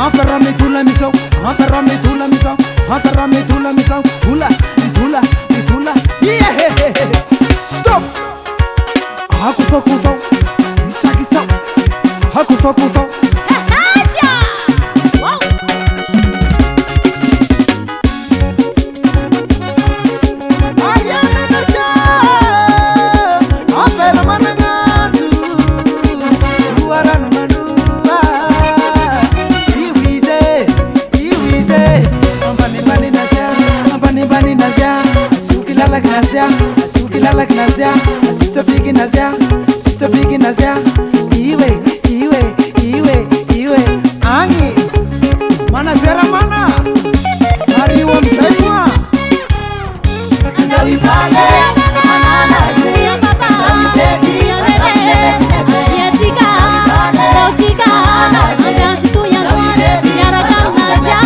Afara me dula misau, afara me dula misau, afara me dula misau, dula, dula, dula. Yeah, stop. Aku so, isaki so. Aku so. Sister big nazia, iwe, angi, mana zera mana, hari wam saima, anda wifale, mana nazia, anda wifedi, ya tika, anda situ ya wifedi, ya rakam nazia,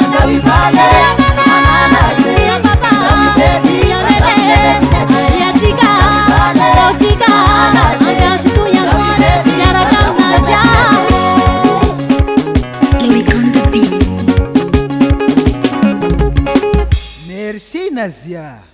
anda wifale, mana nazia, anda wifedi, ya tika, anda situ ya wifedi, ya rakam nazia. merci Nazia.